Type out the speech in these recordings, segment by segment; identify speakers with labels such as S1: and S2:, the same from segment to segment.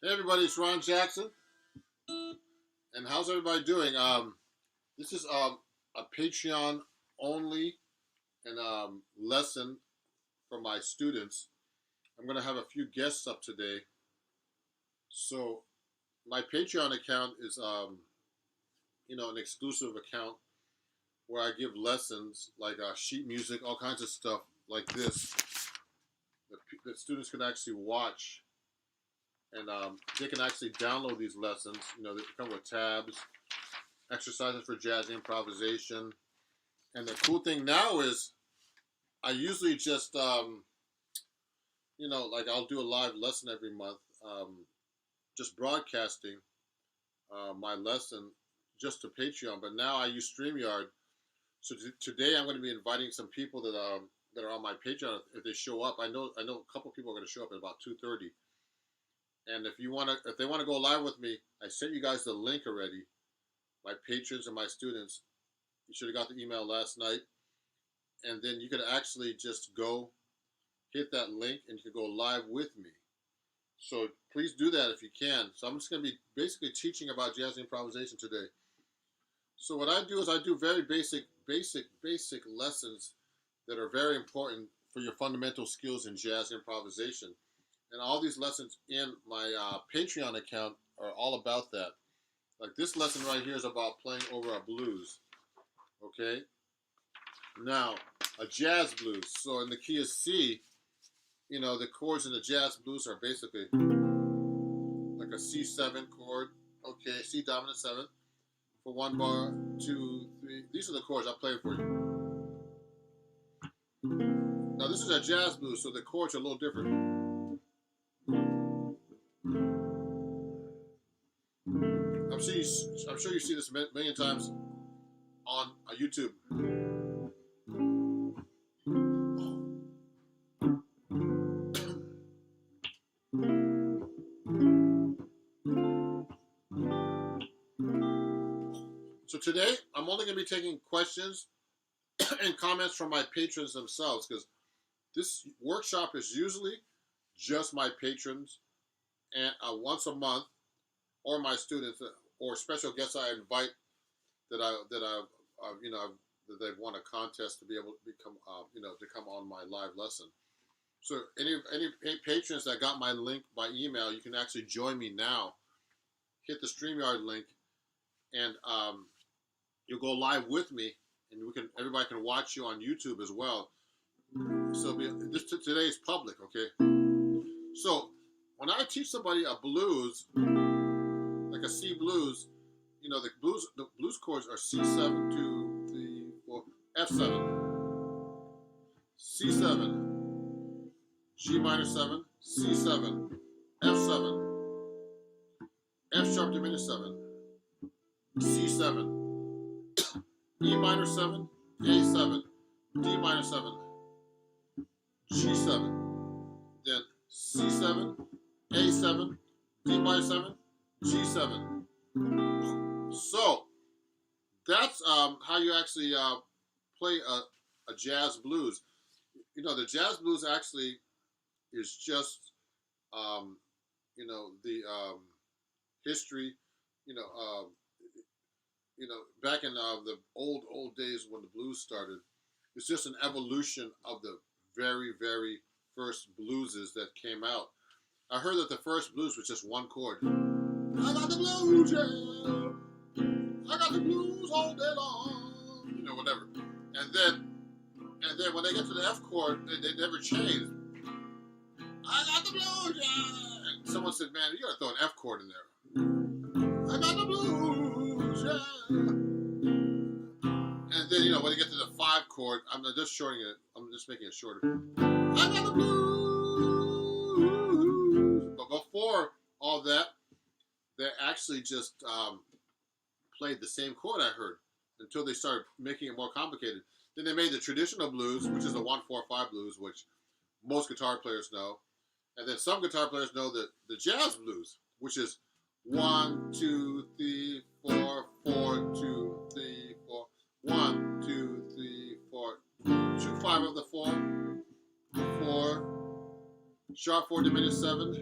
S1: Hey everybody, it's Ron Jackson, and how's everybody doing? This is a Patreon only and lesson for my students. I'm gonna have a few guests up today. So my Patreon account is an exclusive account where I give lessons like sheet music, all kinds of stuff like this that students can actually watch. And they can actually download these lessons. They come with tabs, exercises for jazz improvisation. And the cool thing now is I usually just, like I'll do a live lesson every month, just broadcasting my lesson just to Patreon. But now I use StreamYard. So today I'm going to be inviting some people that are on my Patreon. If they show up, I know a couple people are going to show up at about 2:30. And if they want to go live with me, I sent you guys the link already. My patrons and my students, you should have got the email last night. And then you could actually just go hit that link and you can go live with me. So please do that if you can. So I'm just going to be basically teaching about jazz improvisation today. So what I do is I do very basic lessons that are very important for your fundamental skills in jazz improvisation. And all these lessons in my Patreon account are all about that. Like this lesson right here is about playing over a blues. Okay? Now, a jazz blues. So in the key of C, the chords in the jazz blues are basically like a C7 chord. Okay, C dominant 7 for 1 bar, 2, 3. These are the chords I'm playing for you. Now this is a jazz blues, so the chords are a little different. I'm sure you see this a million times on YouTube. So today, I'm only going to be taking questions and comments from my patrons themselves, because this workshop is usually just my patrons, and once a month, or my students, or special guests I invite that they've won a contest to be able to become, to come on my live lesson. So any patrons that got my link by email, you can actually join me now. Hit the StreamYard link, and you'll go live with me, and everybody can watch you on YouTube as well. So today is public, okay? So when I teach somebody a blues, like a C blues, the blues chords are C7, 2, 3, 4, F7, C7, G minor 7, C7, F7, F sharp diminished 7, C7, E minor 7, A7, D minor 7, G7, then C7, A7, D minor 7, G7. So that's how you actually play a jazz blues. The jazz blues actually is just the history. Back in the old days when the blues started, it's just an evolution of the very, very first blueses that came out. I heard that the first blues was just one chord. I got the blues, yeah. I got the blues all day long. Whatever. And then when they get to the F chord, they never changed. I got the blues, yeah. And someone said, man, you gotta throw an F chord in there. I got the blues, yeah. And then, when you get to the 5 chord, I'm just shortening it. I'm just making it shorter. I got the blues. But before all that, they actually just played the same chord, I heard, until they started making it more complicated. Then they made the traditional blues, which is the 1-4-5 blues, which most guitar players know. And then some guitar players know the jazz blues, which is 1, 2, 3, 4, 4, 2, 3, 4, 1, 2, 3, 4, 2, 5 of the 4, 4, sharp 4 diminished 7,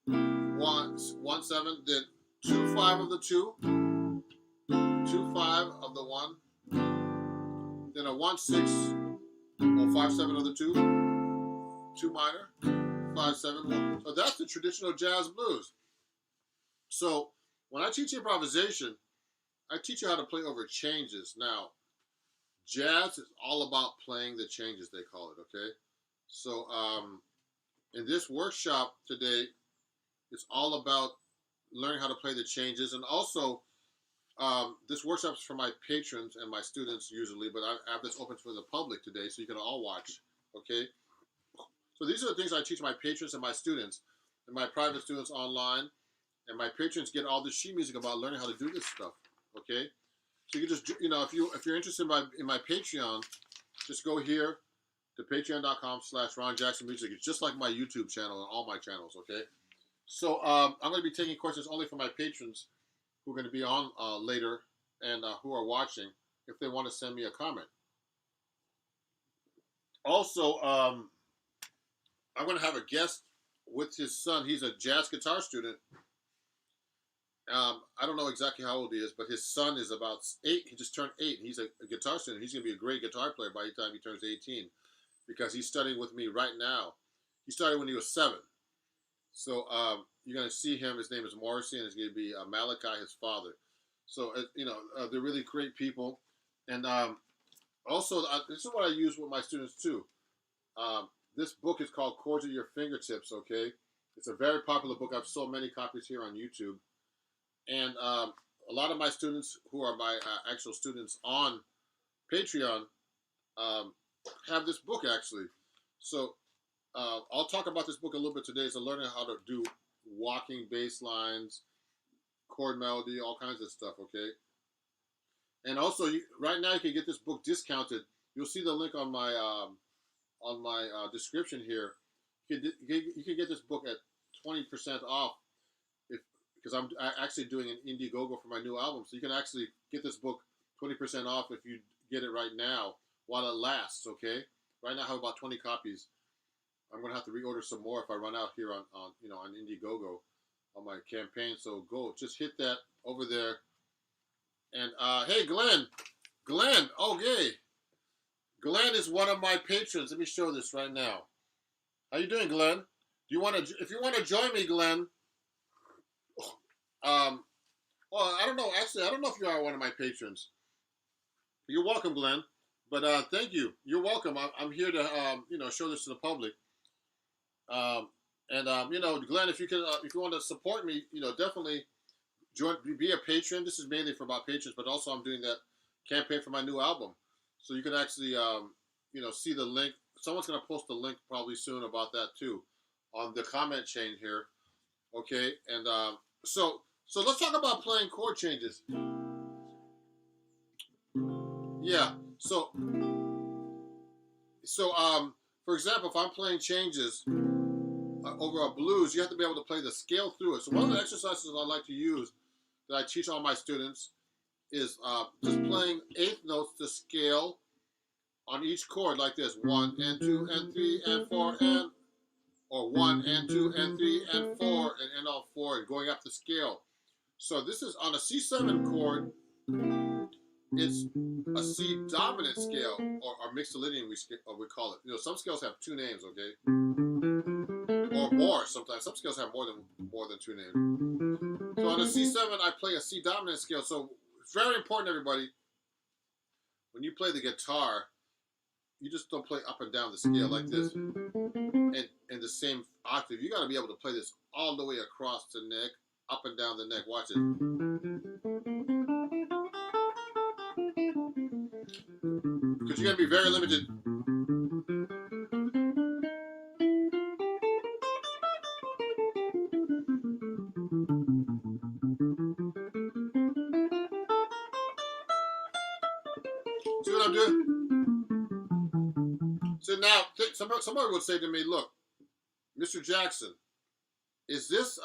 S1: 1, 1 7, then 2 5 of the 2, 2 5 of the 1, then a 1 6 or 5 7 of the 2, 2 minor, 5 7 1. So that's the traditional jazz blues. So when I teach improvisation, I teach you how to play over changes. Now, jazz is all about playing the changes, they call it, okay? So in this workshop today, it's all about learning how to play the changes. And also, this workshop is for my patrons and my students usually, but I have this open for the public today, so you can all watch, okay? So these are the things I teach my patrons and my students, and my private students online, and my patrons get all the sheet music about learning how to do this stuff, okay? So you can just, if you're interested in my Patreon, just go here to patreon.com/Ron Jackson Music. It's just like my YouTube channel and all my channels, okay? So I'm going to be taking questions only from my patrons who are going to be on later and who are watching if they want to send me a comment. Also, I'm going to have a guest with his son. He's a jazz guitar student. I don't know exactly how old he is, but his son is about 8. He just turned 8, and he's a guitar student. He's going to be a great guitar player by the time he turns 18 because he's studying with me right now. He started when he was 7. So you're going to see him. His name is Morrissey, and it's going to be Malachi, his father. So, they're really great people. And also, this is what I use with my students, too. This book is called Chords at Your Fingertips, okay? It's a very popular book. I've sold many copies here on YouTube. And a lot of my students who are my actual students on Patreon have this book, actually. So I'll talk about this book a little bit today. So learning how to do walking bass lines, chord melody, all kinds of stuff, okay? And also, right now you can get this book discounted. You'll see the link on my description here. You can get this book at 20% off because I'm actually doing an Indiegogo for my new album. So you can actually get this book 20% off if you get it right now while it lasts, okay? Right now I have about 20 copies. I'm going to have to reorder some more if I run out here on Indiegogo on my campaign. So go, just hit that over there. And hey, Glenn, okay. Glenn is one of my patrons. Let me show this right now. How you doing, Glenn? If you want to join me, Glenn, well, I don't know. Actually, I don't know if you are one of my patrons. You're welcome, Glenn. But thank you. You're welcome. I'm here to show this to the public. Glenn, if you want to support me, definitely be a patron. This is mainly for my patrons, but also I'm doing that campaign for my new album. So you can actually see the link. Someone's going to post a link probably soon about that too on the comment chain here. Okay, and so let's talk about playing chord changes. Yeah. So for example, if I'm playing changes over a blues, you have to be able to play the scale through it. So one of the exercises I like to use that I teach all my students is just playing 8th notes to scale on each chord like this: 1 and 2 and 3 and 4 and, or 1 and 2 and 3 and 4 and end on 4 and going up the scale. So this is on a C7 chord. It's a C dominant scale, or mixolydian we call it. Some scales have 2 names, okay, or more. Sometimes some scales have more than 2 names. So on a C7, I play a C dominant scale. So it's very important, everybody. When you play the guitar, you just don't play up and down the scale like this in the same octave. You got to be able to play this all the way across the neck, up and down the neck. Watch it. Because you're going to be very limited. See what I'm doing? So now, somebody would say to me, look, Mr. Jackson, is this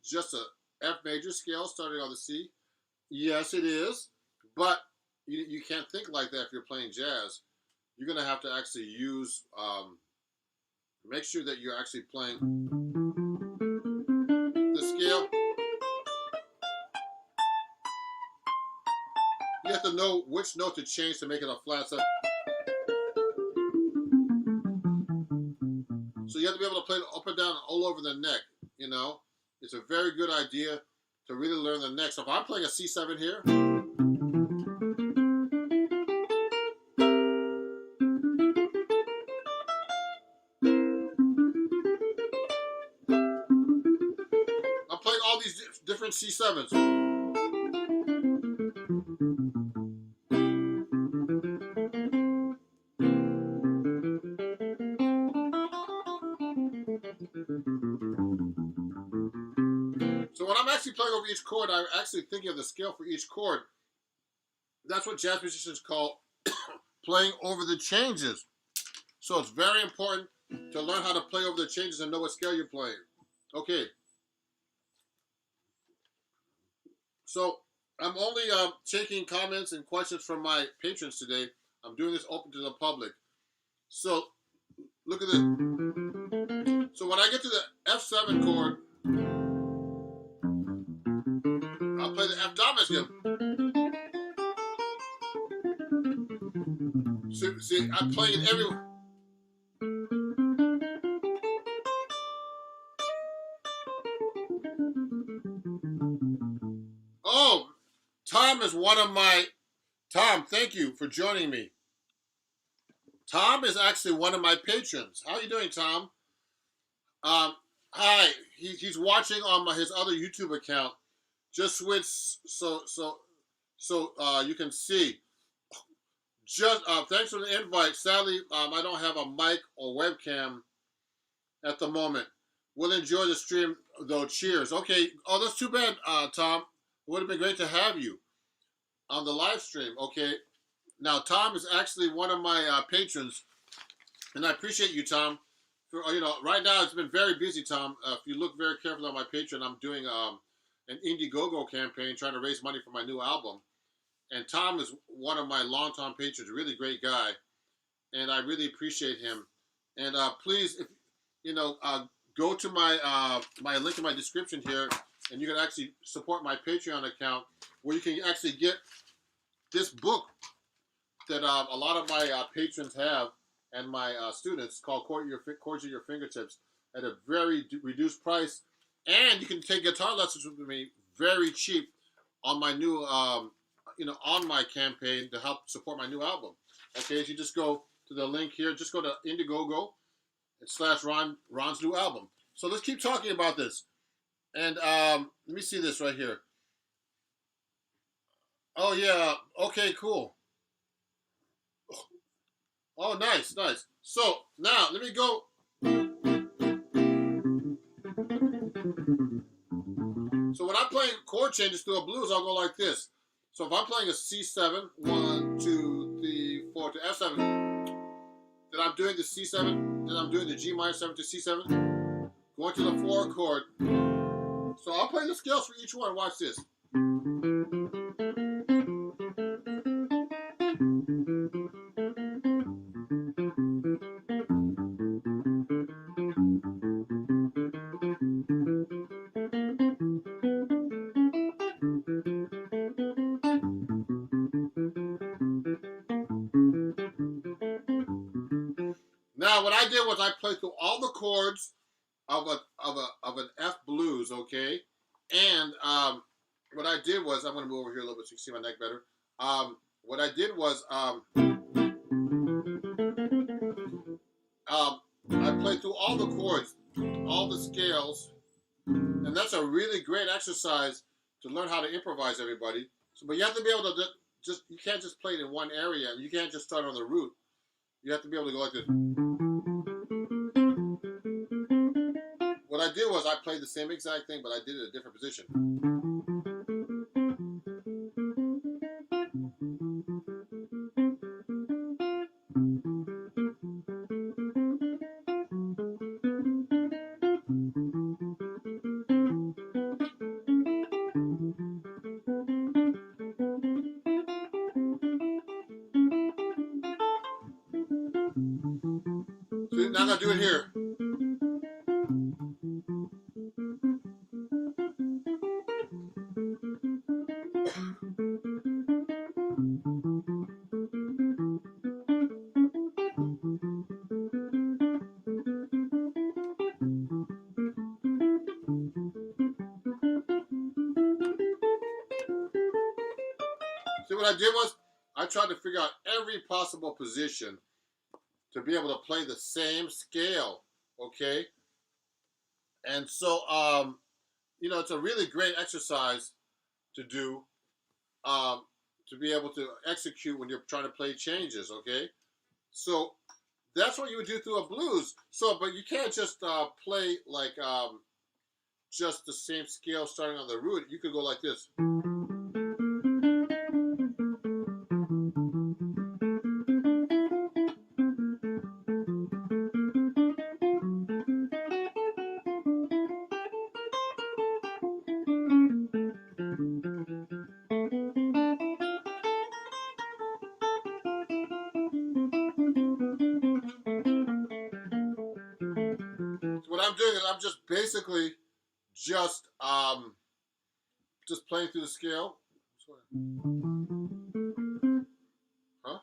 S1: just a F major scale starting on the C? Yes, it is. But you can't think like that if you're playing jazz. You're going to have to actually use, make sure that you're actually playing the to know which note to change to make it a flat 7. So you have to be able to play it up and down all over the neck, you know. It's a very good idea to really learn the neck. So if I'm playing a C7 here, I'm playing all these different C7s. So when I'm actually playing over each chord, I'm actually thinking of the scale for each chord. That's what jazz musicians call playing over the changes. So it's very important to learn how to play over the changes and know what scale you're playing. Okay. So I'm only taking comments and questions from my patrons today. I'm doing this open to the public. So look at this. So when I get to the F7 chord, I'll play the F dominant again. So, see, I'm playing it everywhere. Oh, Tom is one of my... Tom, thank you for joining me. Tom is actually one of my patrons. How are you doing, Tom? Hi. He's watching on his other YouTube account. Just switch so you can see. Just thanks for the invite. Sadly, I don't have a mic or webcam at the moment. We'll enjoy the stream though. Cheers. Okay. Oh, that's too bad, Tom. It would have been great to have you on the live stream. Okay. Now, Tom is actually one of my patrons, and I appreciate you, Tom. For, right now it's been very busy, Tom. If you look very carefully on my Patreon, I'm doing an Indiegogo campaign trying to raise money for my new album. And Tom is one of my longtime patrons, really great guy, and I really appreciate him. And please, if go to my my link in my description here, and you can actually support my Patreon account, where you can actually get this book that a lot of my patrons have and my students, called Chords at Your Fingertips, at a very reduced price. And you can take guitar lessons with me very cheap on my new, on my campaign to help support my new album. Okay, if you just go to the link here, just go to Indiegogo / Ron's new album. So let's keep talking about this. And let me see this right here. Oh, yeah. Okay, cool. Oh, nice, nice. So now let me go. So when I'm playing chord changes through a blues, I'll go like this. So if I'm playing a C7, 1, 2, 3, 4 to F7, then I'm doing the C7, then I'm doing the G minor 7 to C7, going to the 4 chord. So I'll play the scales for each one. Watch this. Now, what I did was I played through all the chords of an F blues, okay? And what I did was, I'm going to move over here a little bit so you can see my neck better. What I did was I played through all the chords, all the scales, and that's a really great exercise to learn how to improvise, everybody. So, but you have to be able to you can't just play it in one area. You can't just start on the root. You have to be able to go like this. What I did was I played the same exact thing, but I did it in a different position. So now I'm going to do it here. what I did was I tried to figure out every possible position to be able to play the same scale, okay? And so, you know, it's a really great exercise to do, to be able to execute when you're trying to play changes, okay? So that's what you would do through a blues. So, but you can't just play like just the same scale starting on the root. You could go like this. So what I'm doing is I'm just basically just playing through the scale. Huh?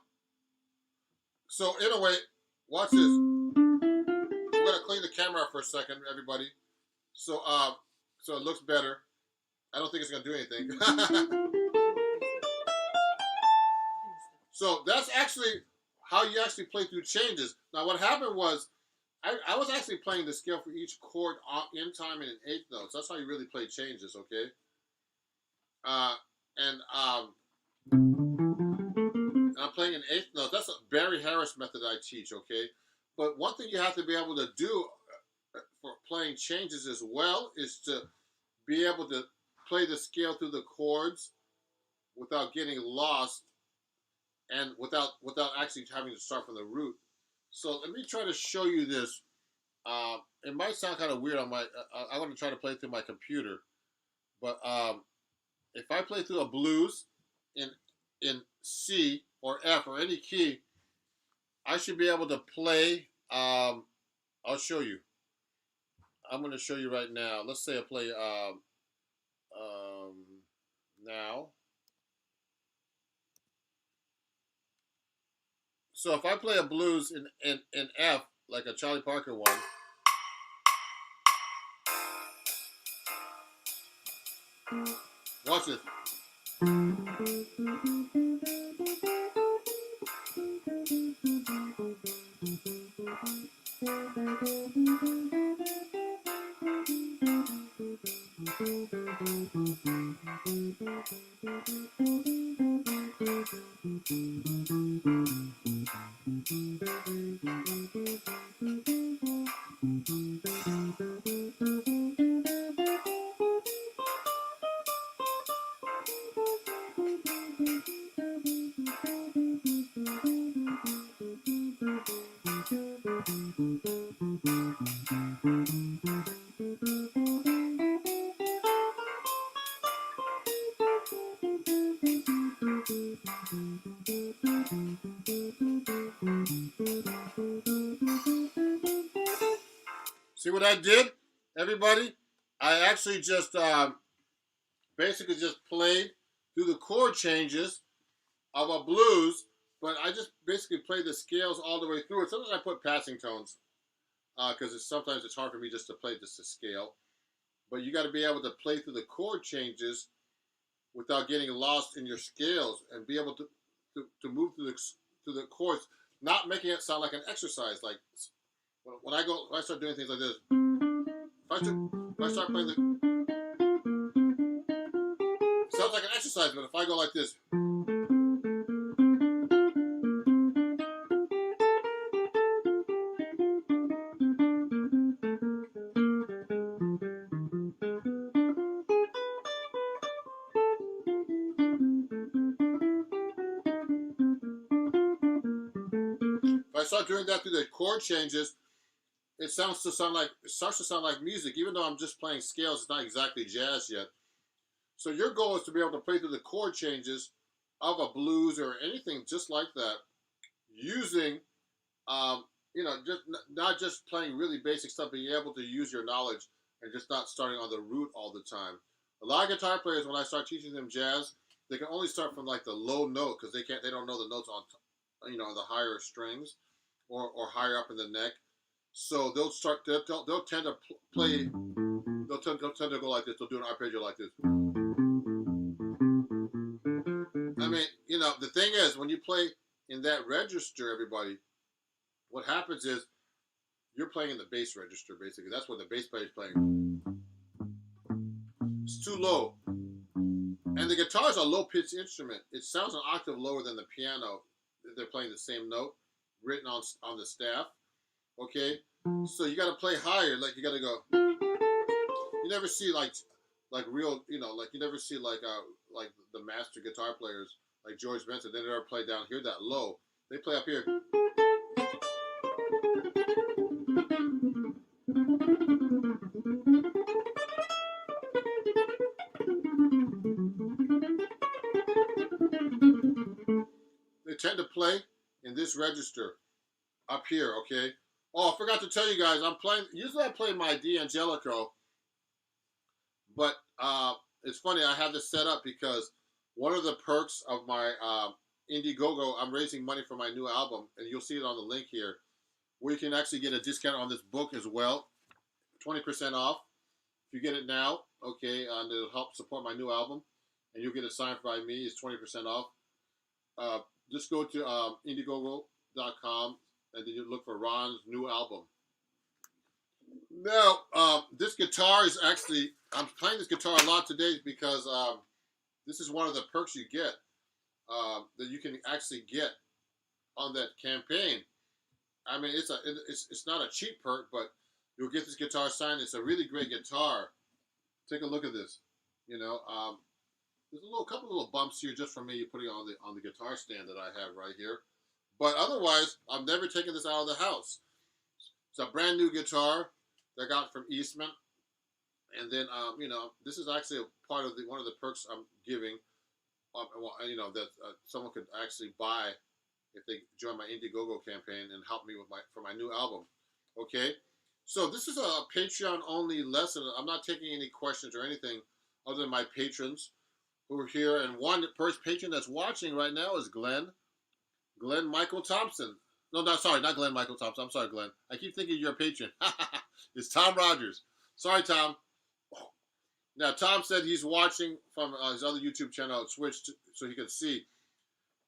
S1: So in a way, watch this. We're gonna clean the camera for a second, everybody. So so it looks better. I don't think it's gonna do anything. So that's actually how you actually play through changes. Now what happened was I was actually playing the scale for each chord in time and in eighth notes. That's how you really play changes, okay? And I'm playing in eighth notes. That's a Barry Harris method I teach, okay? But one thing you have to be able to do for playing changes as well is to be able to play the scale through the chords without getting lost and without actually having to start from the root. So let me try to show you this. It might sound kind of weird on my. I'm going to try to play through my computer, but if I play through a blues in C or F or any key, I should be able to play. I'll show you. I'm going to show you right now. Let's say I play now. So if I play a blues in F, like a Charlie Parker one, watch this. See what I did, everybody? I actually just basically just played through the chord changes of a blues, but I just basically played the scales all the way through it. Sometimes I put passing tones because sometimes it's hard for me just to play just a scale. But you got to be able to play through the chord changes without getting lost in your scales and be able to move through the chords, not making it sound like an exercise. Like when I start doing things like this, if I start playing it sounds like an exercise, but if I go like this, if I start doing that through the chord changes, it starts to sound like music, even though I'm just playing scales. It's not exactly jazz yet. So your goal is to be able to play through the chord changes of a blues or anything just like that, using, you know, just not just playing really basic stuff, being able to use your knowledge and just not starting on the root all the time. A lot of guitar players, when I start teaching them jazz, they can only start from like the low note because they don't know the notes on, you know, on the higher strings or higher up in the neck. So they'll tend to play. They'll tend to go like this. They'll do an arpeggio like this. I mean, you know, the thing is, when you play in that register, everybody, what happens is you're playing in the bass register, basically. That's what the bass player is playing. It's too low. And the guitar is a low-pitched instrument. It sounds an octave lower than the piano. They're playing the same note written on the staff. Okay? So you got to play higher. Like, you got to go. You never see, like real, you know, like, you never see, like the master guitar players, like George Benson. They never play down here that low. They play up here. They tend to play in this register up here, okay? Oh, I forgot to tell you guys, usually I play my D'Angelico, but it's funny, I have this set up because one of the perks of my Indiegogo, I'm raising money for my new album, and you'll see it on the link here, where you can actually get a discount on this book as well, 20% off. If you get it now, okay, and it'll help support my new album, and you'll get it signed by me. It's 20% off. Just go to Indiegogo.com, and then you look for Ron's new album. Now, this guitar is actually, I'm playing this guitar a lot today because this is one of the perks you get, that you can actually get on that campaign. I mean, it's not a cheap perk, but you'll get this guitar signed. It's a really great guitar. Take a look at this. You know, there's a couple little bumps here just from me putting it on the guitar stand that I have right here. But otherwise, I've never taken this out of the house. It's a brand new guitar that I got from Eastman. And then, you know, this is actually a part of one of the perks I'm giving, you know, that someone could actually buy if they join my Indiegogo campaign and help me for my new album. Okay? So this is a Patreon-only lesson. I'm not taking any questions or anything other than my patrons who are here. And one first patron that's watching right now is Glenn Michael Thompson. No, sorry, not Glenn Michael Thompson. I'm sorry, Glenn. I keep thinking you're a patron. It's Tom Rogers. Sorry, Tom. Now, Tom said he's watching from his other YouTube channel, switched so he could see.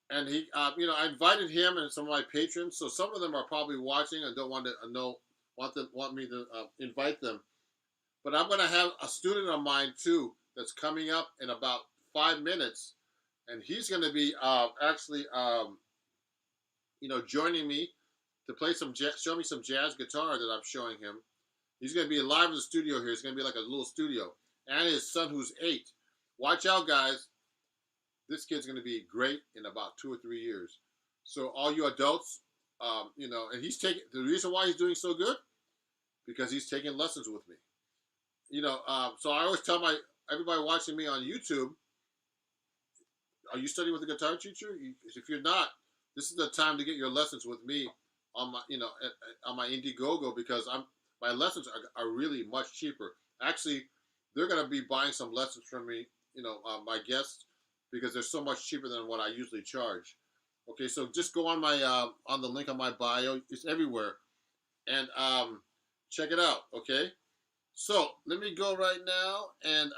S1: And he, you know, I invited him and some of my patrons. So some of them are probably watching and don't want to want me to invite them. But I'm going to have a student of mine too that's coming up in about 5 minutes, and he's going to be actually, you know, joining me to play show me some jazz guitar that I'm showing him. He's going to be live in the studio here. It's going to be like a little studio. And his son, who's 8. Watch out, guys. This kid's going to be great in about 2 or 3 years. So all you adults, you know, and the reason why he's doing so good, because he's taking lessons with me. You know, so I always tell everybody watching me on YouTube, are you studying with a guitar teacher? If you're not, this is the time to get your lessons with me on my, you know, on my Indiegogo, because my lessons are really much cheaper. Actually, they're going to be buying some lessons from me, you know, my guests, because they're so much cheaper than what I usually charge. Okay, so just go on my on the link on my bio. It's everywhere, and check it out. Okay, so let me go right now and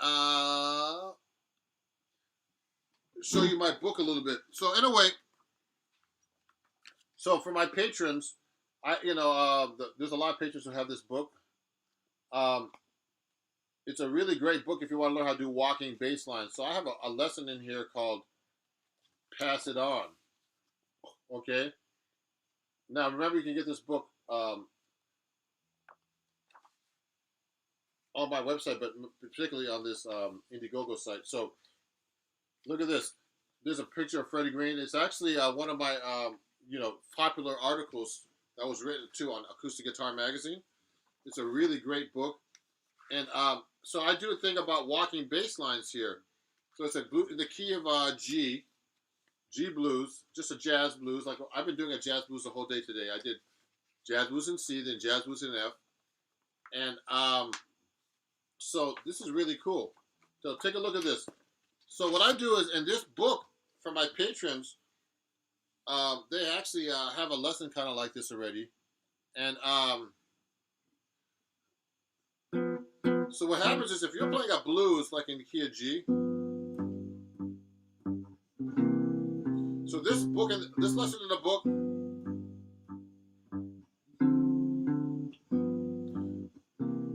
S1: show you my book a little bit. So anyway, so for my patrons, there's a lot of patrons who have this book. It's a really great book if you want to learn how to do walking bass lines. So I have a lesson in here called Pass It On. Okay? Now, remember, you can get this book on my website, but particularly on this Indiegogo site. So look at this. There's a picture of Freddie Green. It's actually one of my popular articles that was written too on Acoustic Guitar Magazine. It's a really great book. And so I do a thing about walking bass lines here. So it's in the key of G blues, just a jazz blues. Like I've been doing a jazz blues the whole day today. I did jazz blues in C, then jazz blues in F. And so this is really cool. So take a look at this. So what I do is, in this book, for my patrons, they actually have a lesson kind of like this already. And so what happens is, if you're playing a blues like in the key of G, book, this lesson in the book,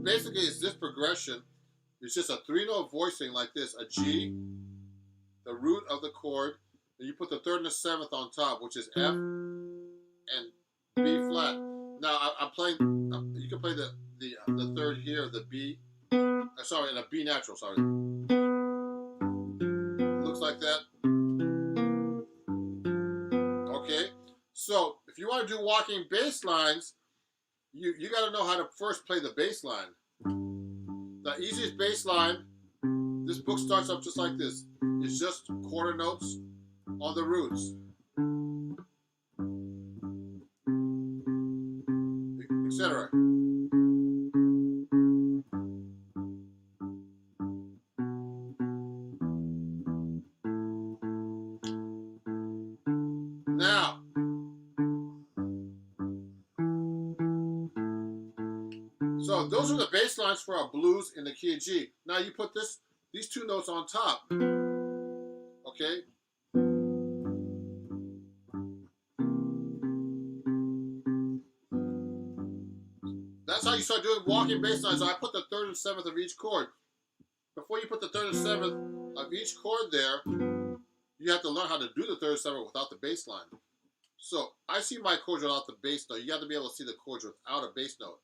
S1: basically it's this progression. It's just a 3-note voicing like this: a G, the root of the chord, then you put the 3rd and the 7th on top, which is F and B flat. Now I'm playing. You can play the 3rd here, the B. Sorry, and a B natural. Sorry. It looks like that. Okay. So if you want to do walking bass lines, you got to know how to first play the bass line. The easiest bass line, this book starts up just like this. It's just quarter notes on the roots, etc. Now, so those are the bass lines for a blues in the key of G. Now you put these 2 notes on top. Okay? That's how you start doing walking bass lines. So I put the 3rd and 7th of each chord. Before you put the 3rd and 7th of each chord there, you have to learn how to do the 3rd and 7th without the bass line. So I see my chords without the bass note. You have to be able to see the chords without a bass note.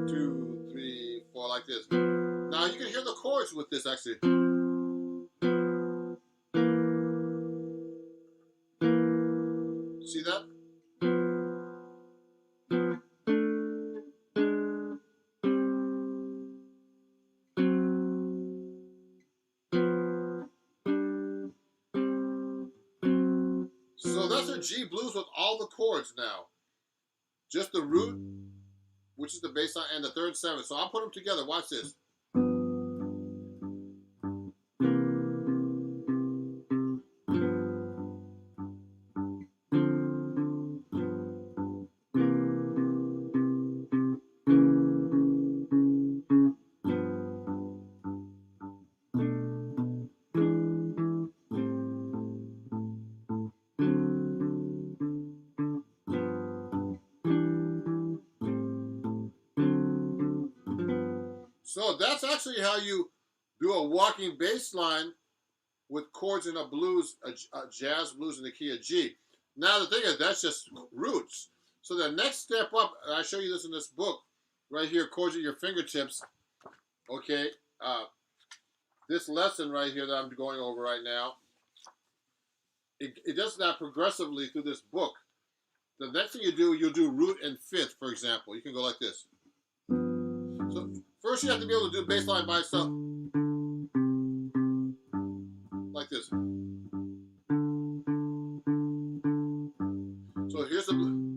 S1: 2, 3, 4, like this. Now you can hear the chords with this actually. See that? So that's a G blues with all the chords now. Just the root, which is the bass line, and the 3rd and 7th. So I'll put them together. Watch this. So that's actually how you do a walking bass line with chords in a blues, a jazz blues in the key of G. Now the thing is, that's just roots. So the next step up, and I show you this in this book, right here, Chords at Your Fingertips. Okay, this lesson right here that I'm going over right now, it does that progressively through this book. The next thing you do, you'll do root and 5th, for example. You can go like this. So first you have to be able to do bass line by itself. Like this. So here's the...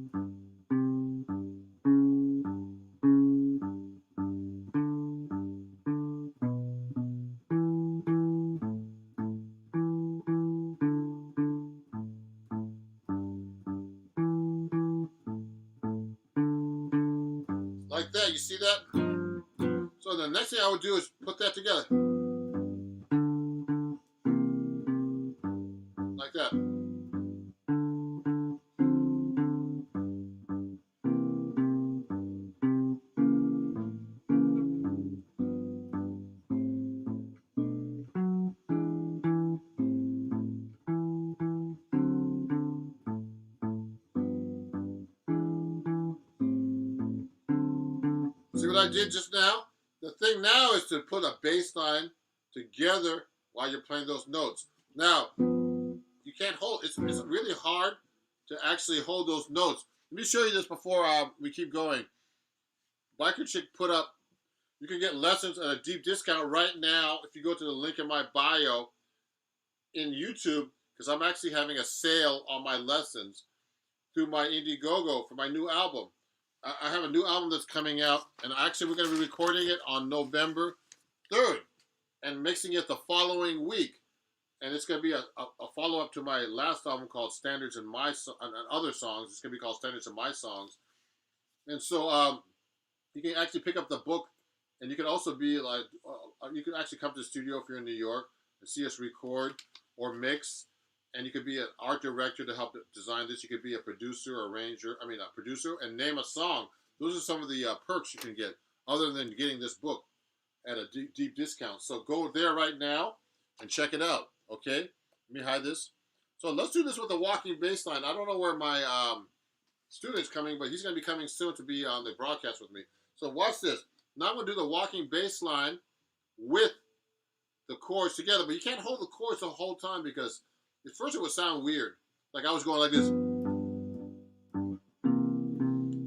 S1: Like that, you see that? So the next thing I would do is put that together. Like that. See what I did just now? The thing now is to put a bass line together while you're playing those notes. Now, you can't hold, it's really hard to actually hold those notes. Let me show you this before we keep going. Biker Chick put up, you can get lessons at a deep discount right now if you go to the link in my bio in YouTube, because I'm actually having a sale on my lessons through my Indiegogo for my new album. I have a new album that's coming out, and actually we're going to be recording it on November 3rd and mixing it the following week. And it's going to be a follow-up to my last album called Standards in My and Other Songs. It's going to be called Standards in My Songs. And so you can actually pick up the book, and you can also be like, you can actually come to the studio if you're in New York and see us record. or mix, and you could be an art director to help design this. You could be a producer, arranger, a producer, and name a song. Those are some of the perks you can get, other than getting this book at a deep, deep discount. So go there right now and check it out. Okay, let me hide this. So let's do this with a walking bass line. I don't know where my student's coming, but he's going to be coming soon to be on the broadcast with me. So watch this. Now I'm going to do the walking bass line with the chords together, but you can't hold the chords the whole time because at first it would sound weird. Like I was going like this.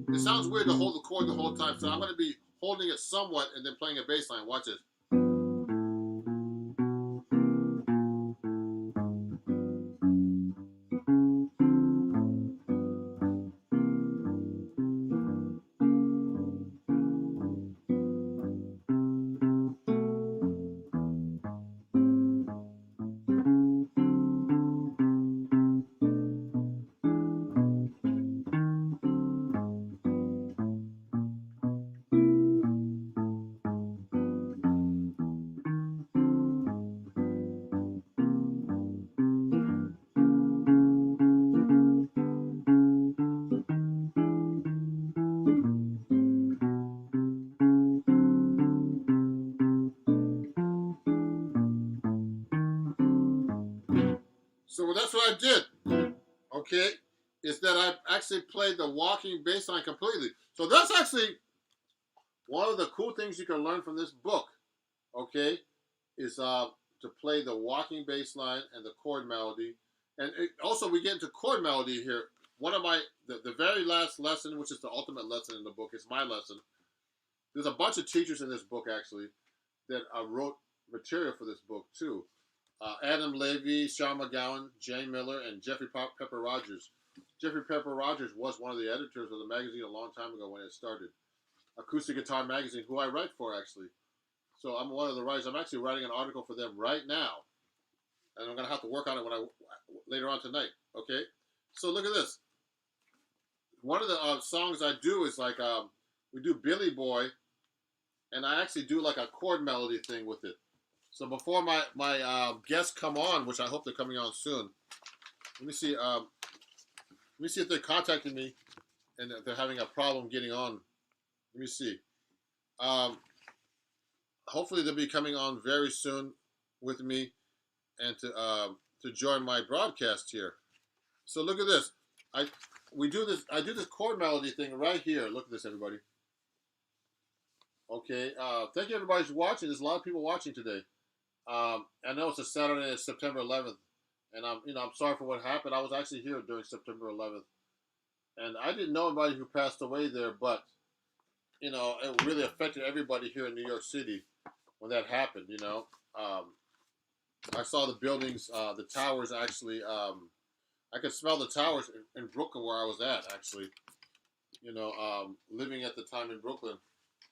S1: It sounds weird to hold the chord the whole time, so I'm going to be holding it somewhat and then playing a bass line. Watch this. So that's what I did, okay, is that I actually played the walking bass line completely. So that's actually one of the cool things you can learn from this book, okay, is to play the walking bass line and the chord melody. And also we get into chord melody here. One of the very last lesson, which is the ultimate lesson in the book, is my lesson. There's a bunch of teachers in this book, actually, that wrote material for this book, too. Adam Levy, Sean McGowan, Jay Miller, and Jeffrey Pepper Rogers. Jeffrey Pepper Rogers was one of the editors of the magazine a long time ago when it started. Acoustic Guitar Magazine, who I write for, actually. So I'm one of the writers. I'm actually writing an article for them right now. And I'm going to have to work on it later on tonight, okay? So look at this. One of the songs I do is like, we do Billy Boy, and I actually do like a chord melody thing with it. So before my guests come on, which I hope they're coming on soon, let me see. Let me see if they're contacting me, and they're having a problem getting on. Let me see. Hopefully they'll be coming on very soon with me, and to join my broadcast here. So look at this. I do this chord melody thing right here. Look at this, everybody. Okay. Thank you, everybody, who's watching. There's a lot of people watching today. I know it's a Saturday, it's September 11th, and I'm sorry for what happened. I was actually here during September 11th, and I didn't know anybody who passed away there, but it really affected everybody here in New York City when that happened. I saw the buildings, the towers actually. I could smell the towers in Brooklyn where I was at actually. Living at the time in Brooklyn,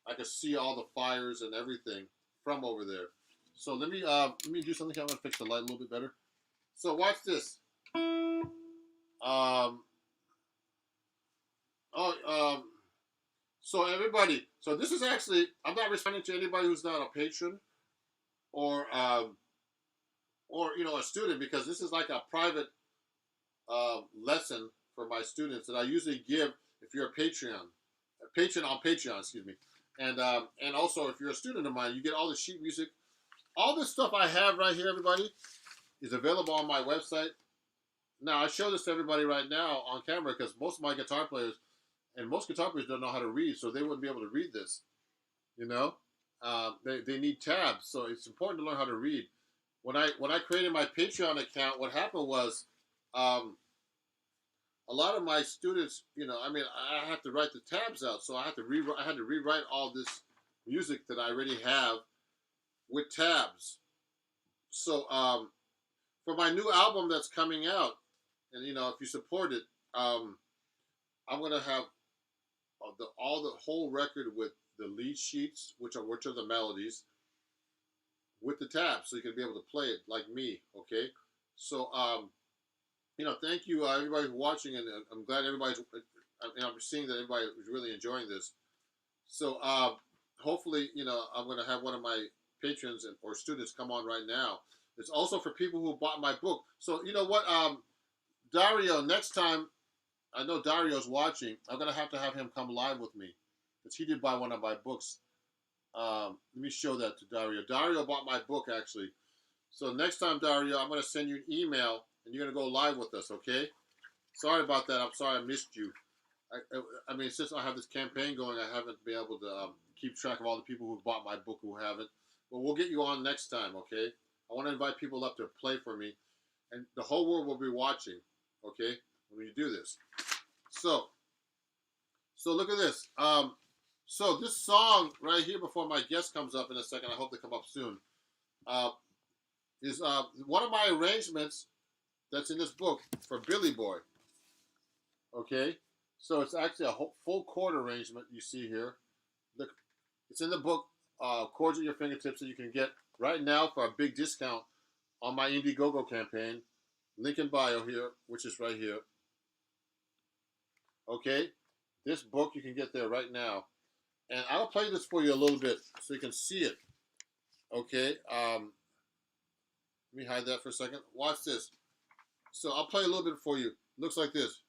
S1: I could see all the fires and everything from over there. So let me do something. I'm gonna fix the light a little bit better. So watch this. So everybody. So this is actually. I'm not responding to anybody who's not a patron or a student, because this is like a private lesson for my students that I usually give if you're a patron on Patreon, excuse me, and also if you're a student of mine, you get all the sheet music. All this stuff I have right here, everybody, is available on my website. Now, I show this to everybody right now on camera because most of my guitar players don't know how to read, so they wouldn't be able to read this. They need tabs, so it's important to learn how to read. When I created my Patreon account, what happened was a lot of my students, I have to write the tabs out, so I had to rewrite all this music that I already have with tabs. So for my new album that's coming out, and if you support it, I'm gonna have the whole record with the lead sheets, which are the melodies, with the tabs, so you can be able to play it like me. Okay, so thank you everybody who's watching, and I'm glad everybody's. I'm seeing that everybody is really enjoying this. So hopefully, I'm gonna have one of my patrons or students come on right now. It's also for people who bought my book. So you know what, Dario, next time, I know Dario's watching. I'm gonna have to have him come live with me because he did buy one of my books. Let me show that to Dario. Dario bought my book actually. So next time, Dario, I'm gonna send you an email and you're gonna go live with us. Okay? Sorry about that. I'm sorry I missed you. I mean, since I have this campaign going, I haven't been able to keep track of all the people who bought my book who haven't. But we'll get you on next time. Okay? I want to invite people up to play for me, and the whole world will be watching. Okay? When you do this. So look at this. So this song right here, before my guest comes up in a second, I hope they come up soon, is one of my arrangements that's in this book for Billy Boy. Okay, so it's actually a full chord arrangement you see here. It's in the book, Chords at Your Fingertips, that you can get right now for a big discount on my Indiegogo campaign. Link in bio here, which is right here. Okay, this book you can get there right now. And I'll play this for you a little bit so you can see it. Okay, let me hide that for a second. Watch this. So I'll play a little bit for you. Looks like this.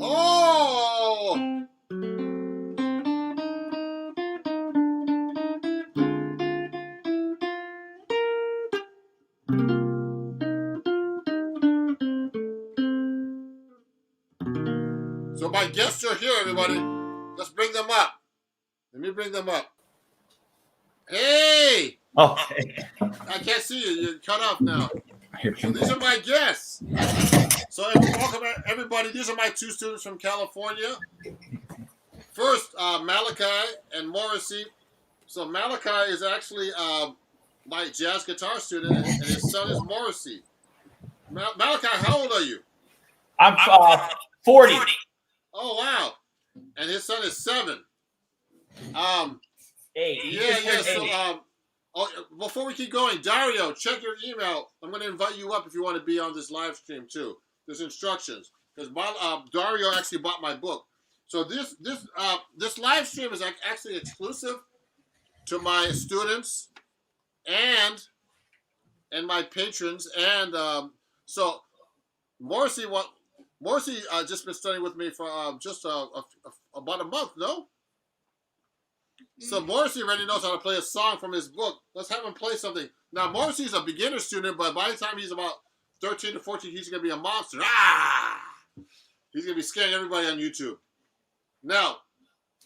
S1: Oh! So my guests are here, everybody. Let's bring them up. Let me bring them up. Hey!
S2: Okay.
S1: I can't see you. You're cut off now. So these are my guests. So welcome everybody. These are my two students from California. First, Malachi and Morrissey. So Malachi is actually my jazz guitar student, and his son is Morrissey. Malachi, how old are you?
S2: I'm 40.
S1: Oh wow! And his son is 7.
S2: Yeah.
S1: So before we keep going, Dario, check your email. I'm going to invite you up if you want to be on this live stream too. There's instructions because Dario actually bought my book. So this live stream is actually exclusive to my students and my patrons. And so Morrissey just been studying with me for just about a month. No. So Morrissey already knows how to play a song from his book. Let's have him play something. Now, Morrissey's a beginner student, but by the time he's about 13 to 14, he's going to be a monster. He's going to be scaring everybody on YouTube. Now,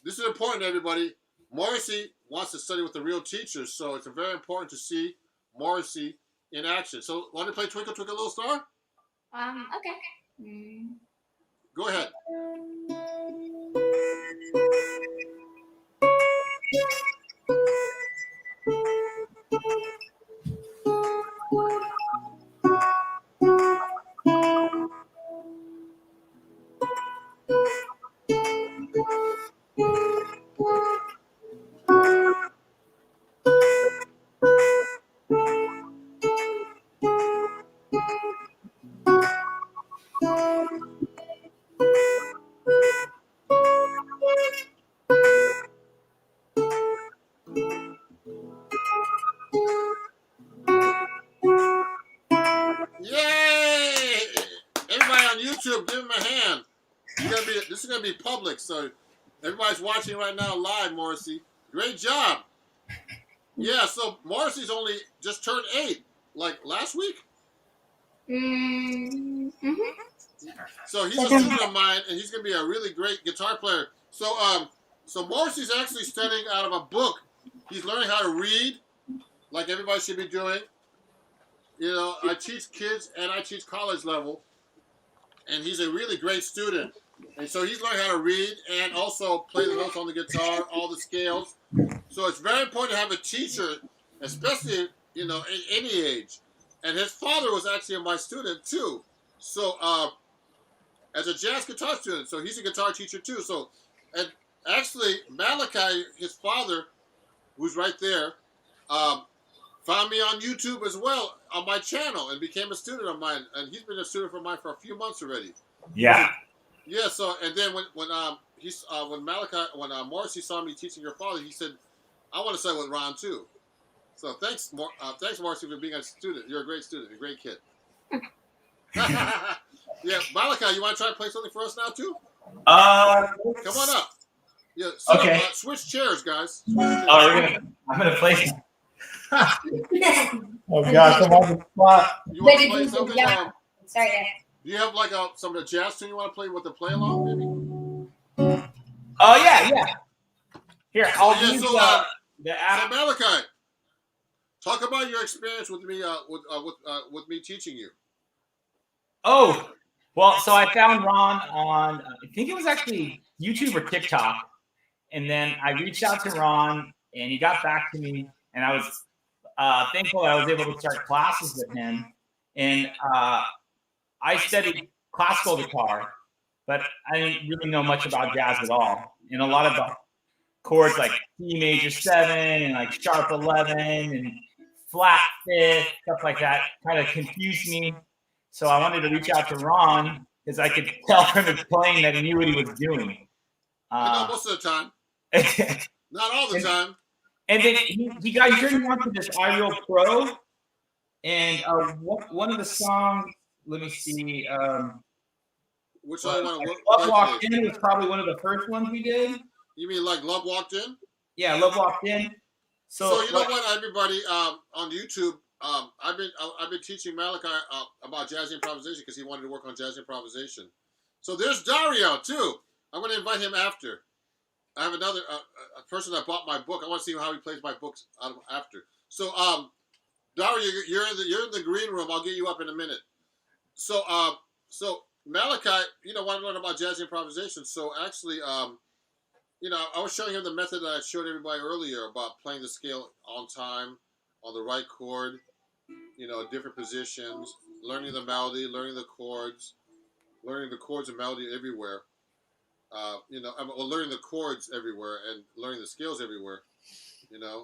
S1: this is important, everybody. Morrissey wants to study with the real teachers, so it's very important to see Morrissey in action. So, want to play Twinkle, Twinkle, Little Star?
S3: Okay.
S1: Go ahead. Yay! Everybody on YouTube, give him a hand. This is gonna be public, so everybody's watching right now live. Morrissey, great job. Yeah, so Morrissey's only just turned 8, like last week. So he's a student of mine, and he's gonna be a really great guitar player. So Morrissey's actually studying out of a book. He's learning how to read, like everybody should be doing. You know, I teach kids and I teach college level, and he's a really great student. And so he's learning how to read and also play the notes on the guitar, all the scales. So it's very important to have a teacher, especially, you know, at any age. And his father was actually my student too. So as a jazz guitar student. So he's a guitar teacher too. So, and actually Malachi, his father, who's right there, found me on YouTube as well on my channel and became a student of mine. And he's been a student of mine for a few months already.
S2: Yeah.
S1: So, yeah. So and then when Morrissey saw me teaching your father, he said, "I want to study with Ron too." So thanks, Marcy, for being a student. You're a great student, a great kid. Yeah, Malachi, you want to try to play something for us now too? Come on up. Yeah.
S2: Okay.
S1: Switch chairs, guys.
S2: I'm gonna play. Oh gosh, I'm on the spot.
S1: You want to play something?
S3: Yeah. Sorry.
S1: Do you have like some of the jazz tune you want to play with the play along, maybe?
S2: Oh yeah. Here, I'll use the
S1: So
S2: app.
S1: Malachi, talk about your experience with me with me teaching you.
S2: Oh, well, so I found Ron on, I think it was actually YouTube or TikTok. And then I reached out to Ron and he got back to me. And I was thankful I was able to start classes with him. And I studied classical guitar, but I didn't really know much about jazz at all. And a lot of the chords like C major 7 and like sharp 11 and flat 5th, stuff like that kind of confused me. So I wanted to reach out to Ron because I could tell from his playing that he knew what he was doing.
S1: Most of the time. Not all the time.
S2: And then he turned me on to this iReal Pro. And one of the songs, let me see.
S1: Which one
S2: Love Walked In was probably one of the first ones we did.
S1: You mean like Love Walked In?
S2: Yeah, Love Walked In.
S1: So you know what, everybody, on YouTube, I've been teaching Malachi about jazz improvisation because he wanted to work on jazz improvisation. So there's Dario too. I'm going to invite him after. I have another a person that bought my book. I want to see how he plays my books after. So Dario, you're in the green room. I'll get you up in a minute. So Malachi, want to learn about jazz improvisation. So actually, I was showing him the method that I showed everybody earlier about playing the scale on time, on the right chord, different positions, learning the melody, learning the chords and melody everywhere. Learning the chords everywhere and learning the scales everywhere.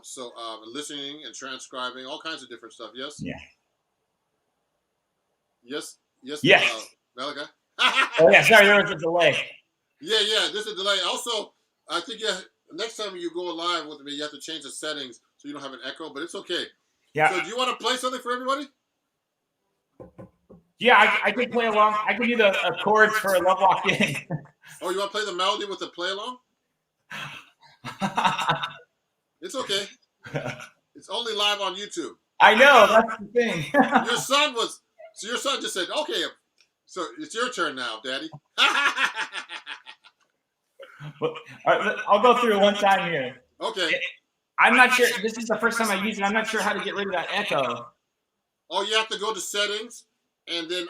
S1: So listening and transcribing, all kinds of different stuff. Yes.
S2: Yeah.
S1: Yes. Malachi.
S2: Oh yeah, sorry, there was a delay.
S1: Yeah, there's a delay. Also, I think next time you go live with me, you have to change the settings so you don't have an echo, but it's okay.
S2: Yeah.
S1: So do you want to play something for everybody?
S2: Yeah, I can play along. I can do the chords for Love Walked In.
S1: Oh, you want to play the melody with the play along? It's okay. It's only live on YouTube.
S2: I know, that's the thing.
S1: Your son just said, okay, so it's your turn now, Daddy.
S2: All right, I'll go through it one time here.
S1: Okay.
S2: I'm not sure. This is the first time I use it. I'm not sure how to get rid of that echo.
S1: Oh, you have to go to settings and then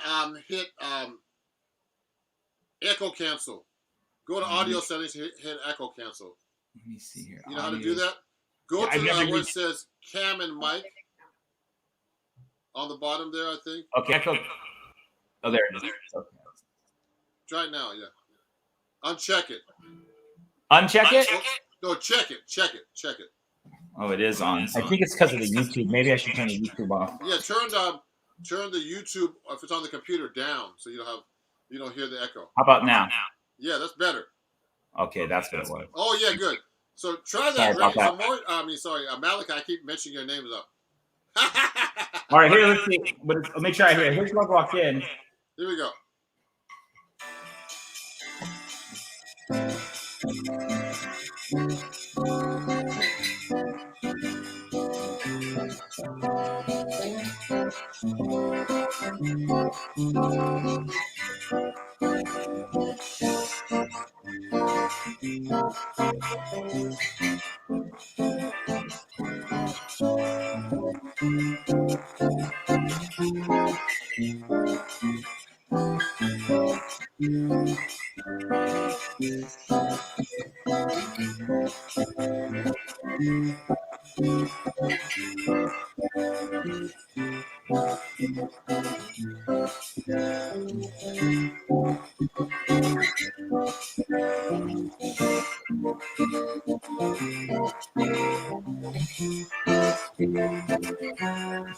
S1: hit echo cancel. Go to audio settings, hit echo cancel.
S2: Let me see here.
S1: You know how to do that? Go to where it says cam and mic on the bottom there, I think.
S2: Okay, echo. Oh, there it is. Okay.
S1: Try it now, yeah. Uncheck it.
S2: Uncheck it?
S1: No, check it.
S2: Oh, it is on. I think it's because of the YouTube. Maybe I should turn the YouTube off.
S1: Yeah, turn the YouTube, if it's on the computer, down so you don't hear the echo.
S2: How about now?
S1: Yeah, that's better.
S2: Okay, that's what it was.
S1: Oh yeah, good. So try that. Malachi, I keep mentioning your names up.
S2: All right, here, let's see. Let me try here. Here's Love Walked In.
S1: Here we go. Yeah.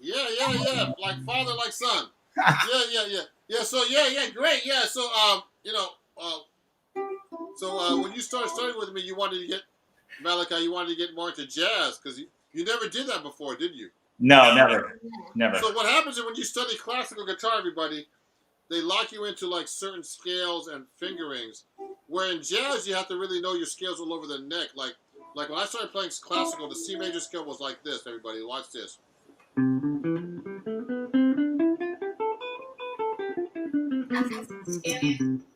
S1: Yeah. Like father, like son. Yeah. So great. Yeah. So when you started studying with me, you wanted to get Malachi. You wanted to get more into jazz because you never did that before, did you?
S2: No, never.
S1: So what happens is when you study classical guitar, everybody, they lock you into like certain scales and fingerings. Where in jazz, you have to really know your scales all over the neck. Like when I started playing classical, the C major scale was like this. Everybody, watch this.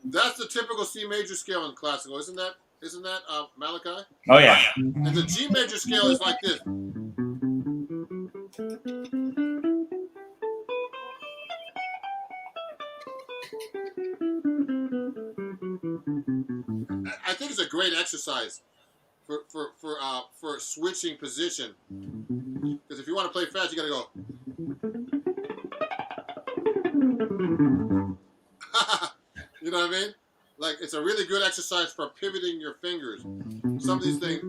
S1: That's the typical C major scale in classical, isn't that Malachi?
S2: Oh yeah.
S1: And the G major scale is like this. I think it's a great exercise for switching position. Because if you want to play fast, you gotta go. You know what I mean? Like it's a really good exercise for pivoting your fingers. Some of these things.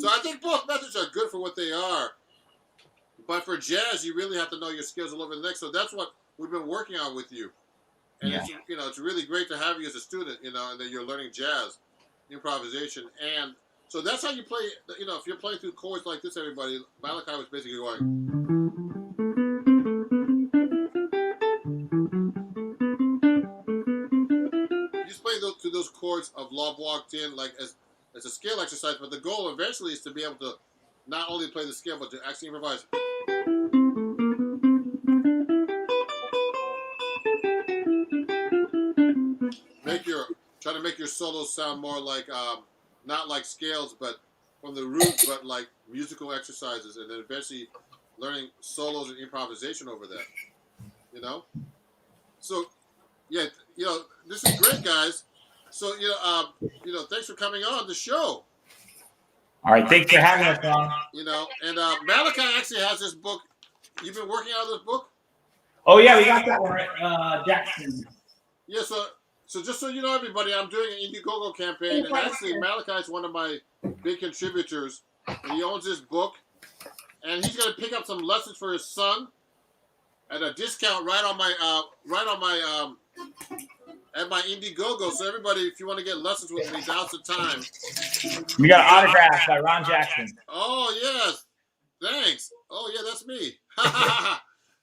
S1: So I think both methods are good for what they are. But for jazz, you really have to know your skills all over the neck. So that's what we've been working on with you. And it's really great to have you as a student, and that you're learning jazz improvisation. And so that's how you play, if you're playing through chords like this, everybody, Malachi was basically going. He's playing through those chords of Love Walked In, like as a scale exercise, but the goal eventually is to be able to not only play the scale, but to actually improvise. Try to make your solos sound more like, not like scales, but from the root, but like musical exercises, and then eventually learning solos and improvisation over that. So yeah, this is great, guys. So thanks for coming on the show.
S2: All right, thanks for having us, Ron.
S1: And Malachi actually has this book. You've been working on this book?
S2: Oh yeah, we got that one right, Jackson.
S1: Yeah, so just so you know, everybody, I'm doing an Indiegogo campaign, and actually Malachi is one of my big contributors. And he owns this book, and he's going to pick up some lessons for his son at a discount right on my at my Indiegogo. So everybody, if you want to get lessons with me, now's the time.
S2: We got an autograph by Ron Jackson.
S1: Oh yes, thanks. Oh yeah, that's me.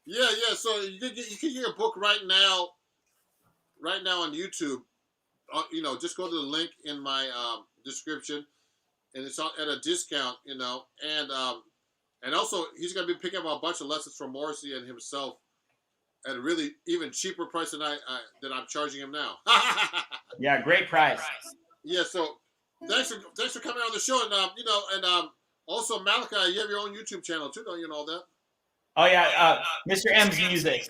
S1: Yeah. So you can get a book right now on YouTube. Just go to the link in my description, and it's at a discount. And also he's going to be picking up a bunch of lessons from Morrissey and himself at a really even cheaper price than I'm charging him now.
S2: Yeah, great price.
S1: Yeah, so thanks for coming on the show, and also Malachi, you have your own YouTube channel too, don't you know that?
S2: Oh yeah, Mr. M's Music.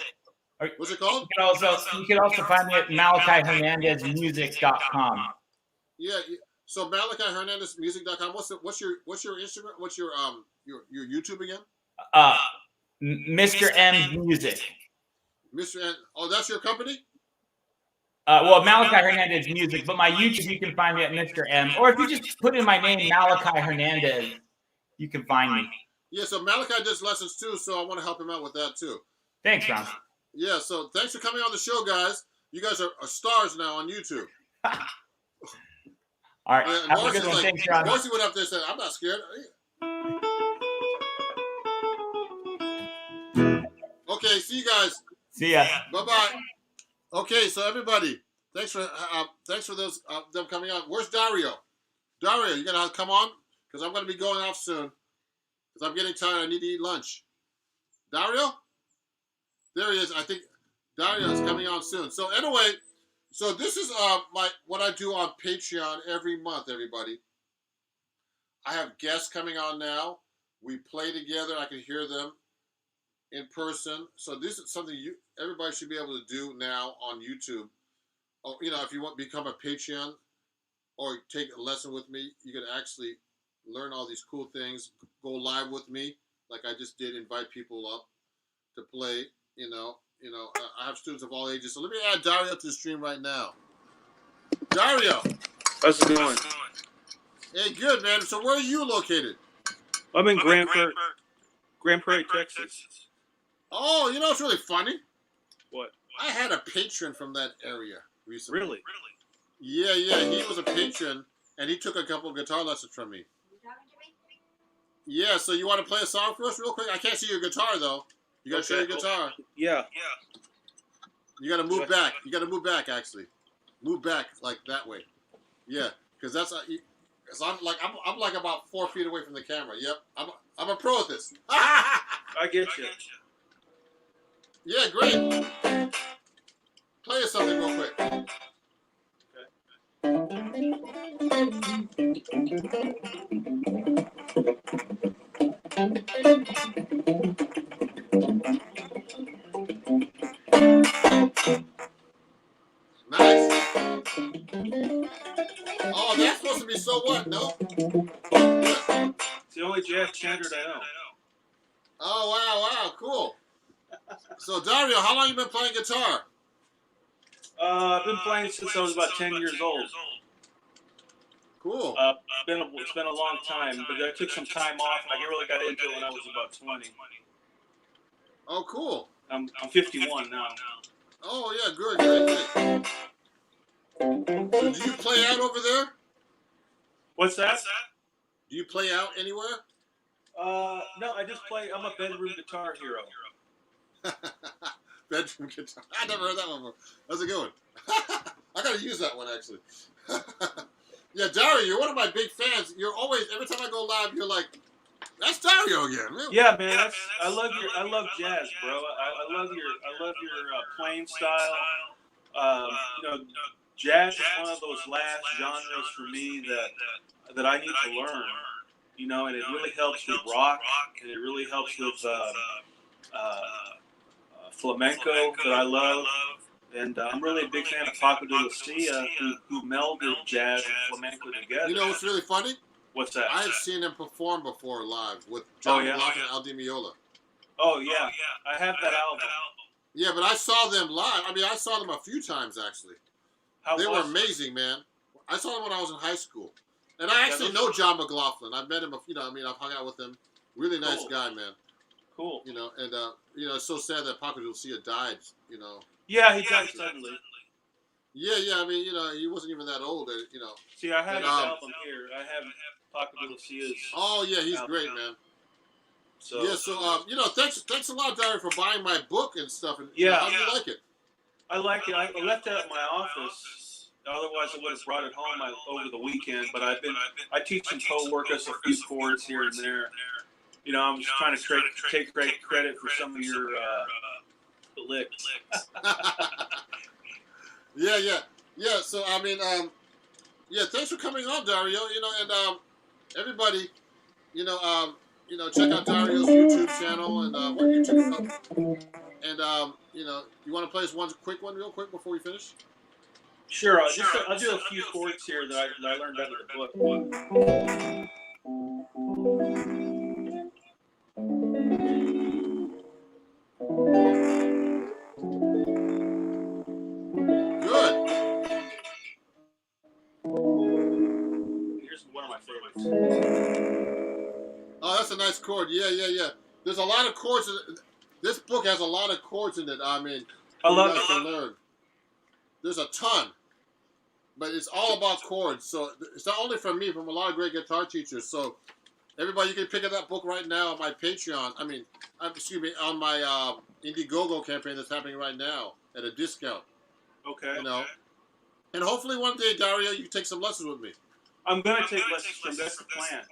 S1: What's it called?
S2: You can also find me at MalachiHernandezMusic.com.
S1: Yeah, so MalachiHernandezMusic.com. What's your Instagram? What's your YouTube again?
S2: Mr. M's Music.
S1: Mr. N. Oh, that's your company?
S2: Well, Malachi Hernandez Music, but my YouTube, you can find me at Mr. M. Or if you just put in my name, Malachi Hernandez, you can find me.
S1: Yeah, so Malachi does lessons too, so I want to help him out with that too.
S2: Thanks, Ron.
S1: Yeah, so thanks for coming on the show, guys. You guys are stars now on YouTube.
S2: All right, have a good one.
S1: Like,
S2: Thanks, Ron.
S1: Marcy went up there and said, I'm not scared. Okay, see you guys.
S2: See ya.
S1: Bye-bye. Okay, so everybody, thanks for those them coming on. Where's Dario? Dario, you gonna come on? Because I'm gonna be going off soon. Because I'm getting tired. I need to eat lunch. Dario? There he is. I think Dario is coming on soon. So anyway, so this is what I do on Patreon every month, everybody. I have guests coming on now. We play together. I can hear them in person. So this is something everybody should be able to do now on YouTube. Oh, you know, if you want to become a Patreon or take a lesson with me, you can actually learn all these cool things. Go live with me, like I just did. Invite people up to play. You know. I have students of all ages. So let me add Dario to the stream right now. Dario,
S3: how's it going?
S1: Hey, good man. So where are you located?
S3: I'm in Grand Prairie, Texas.
S1: Oh, you know what's really funny?
S3: What?
S1: I had a patron from that area recently.
S3: Really?
S1: Yeah. He was a patron, and he took a couple of guitar lessons from me. Yeah, so you want to play a song for us real quick? I can't see your guitar, though. You got to show your guitar.
S3: Yeah.
S1: You got to move back. You got to move back, actually. Move back, like, that way. Yeah, because that's... Cause I'm like about 4 feet away from the camera. Yep, I'm a pro at this.
S3: I get you.
S1: Yeah, great. Play us something real quick. Nice. Oh, that's supposed to be So What? No?
S3: It's the only jazz standard I know.
S1: Oh, wow, cool. So, Dario, how long you been playing guitar?
S3: I've been playing since I was about 10 years old.
S1: Cool.
S3: It's been a long time, but I took some time off, and I really got into it when I was about 20.
S1: Oh, cool.
S3: I'm 51 now.
S1: Oh, yeah, good. So, do you play out over there?
S3: What's that?
S1: Do you play out anywhere?
S3: No, I just play. I'm a bedroom guitar hero.
S1: Bedroom guitar. I never heard that one before. That's a good one. I gotta use that one, actually. Yeah, Dario, you're one of my big fans. You're always, every time I go live, you're like, that's Dario again. Man.
S3: Yeah, man. I love jazz, bro. I love your playing style. Jazz is one of those last genres for me that I need to learn. And it really helps with rock, and it really helps with flamenco that I love. And I'm really a big fan of Paco de Lucia, who melded jazz and flamenco together.
S1: You know what's really funny?
S3: What's that?
S1: I have seen him perform before live with John McLaughlin and Al Di Meola.
S3: Oh, yeah. I have that album.
S1: Yeah, but I saw them live. I mean, I saw them a few times, actually. They were amazing, man. I saw them when I was in high school. And I actually know John McLaughlin. I've met him, I've hung out with him. Really nice guy, man.
S3: Cool.
S1: And it's so sad that Paco de Lucia died,
S3: Yeah, he died suddenly.
S1: Yeah, I mean, he wasn't even that old,
S3: See, I have his album here. I have Paco de Lucia's.
S1: Oh, yeah, he's great, man. So, thanks a lot, Dario, for buying my book and stuff. And, how do you like it?
S3: I like it. I left it at my office. Otherwise, I would have brought it home over the weekend. But I teach some co-workers a few chords here and there. I'm just trying to take great credit for some of your licks.
S1: Yeah. So I mean, thanks for coming on, Dario. And everybody, check out Dario's YouTube channel and what YouTube. And you want to play us one quick one, real quick, before we finish?
S3: Sure. I'll do a few chords here that I learned out of the book.
S1: Good. that's a nice chord. Yeah. There's a lot of chords. This book has a lot of chords in it. I mean,
S3: I
S1: you
S3: love
S1: guys
S3: it.
S1: can learn. There's a ton, but it's all about chords. So it's not only from me, from a lot of great guitar teachers. So everybody, you can pick up that book right now on my Patreon. Excuse me, on my Indiegogo campaign that's happening right now at a discount.
S3: Okay.
S1: You know, and hopefully one day, Dario, you can take some lessons with me.
S3: I'm gonna take lessons from. That's the plan.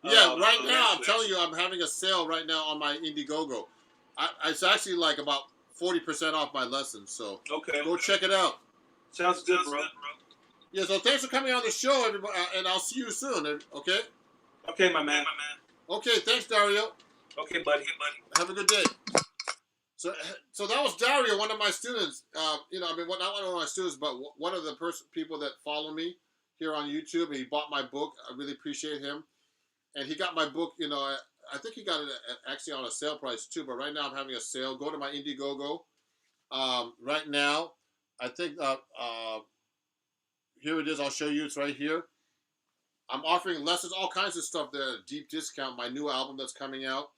S1: Yeah, right now I'm telling you, I'm having a sale right now on my Indiegogo. It's actually like about 40% off my lessons. So
S3: Okay.
S1: go check it out.
S3: Sounds good, bro.
S1: Yeah, so thanks for coming on the show, everybody, and I'll see you soon. Okay.
S3: Okay, my man.
S1: Okay, thanks, Dario.
S3: Okay, buddy.
S1: Have a good day. So that was Dario, one of my students. Not one of my students, but one of the people that follow me here on YouTube. He bought my book. I really appreciate him, and he got my book. I think he got it actually on a sale price too. But right now I'm having a sale. Go to my Indiegogo. Right now, I think here it is. I'll show you. It's right here. I'm offering lessons, all kinds of stuff there at a deep discount. My new album that's coming out.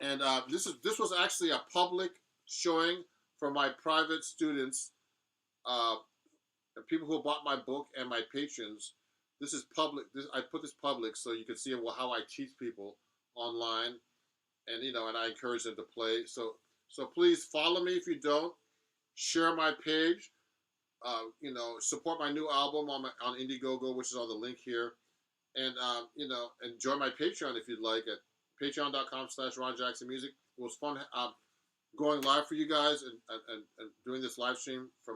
S1: And this was actually a public showing for my private students, people who bought my book and my patrons. This is public. I put this public so you can see how I teach people online, and and I encourage them to play. So please follow me if you don't. Share my page. Support my new album on Indiegogo, which is on the link here, and and join my Patreon if you'd like at patreon.com/Ron Jackson Music. It was fun going live for you guys and doing this live stream for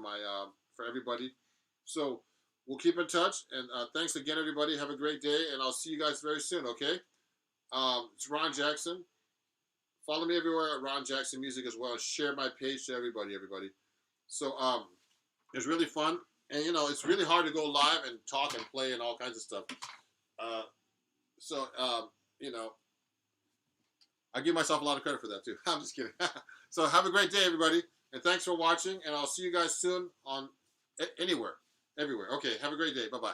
S1: for everybody. So we'll keep in touch, and thanks again, everybody. Have a great day, and I'll see you guys very soon. Okay? It's Ron Jackson. Follow me everywhere at Ron Jackson Music as well. Share my page to everybody. So it's really fun, and it's really hard to go live and talk and play and all kinds of stuff. I give myself a lot of credit for that too. I'm just kidding. So have a great day, everybody, and thanks for watching. And I'll see you guys soon on everywhere. Okay, have a great day. Bye-bye.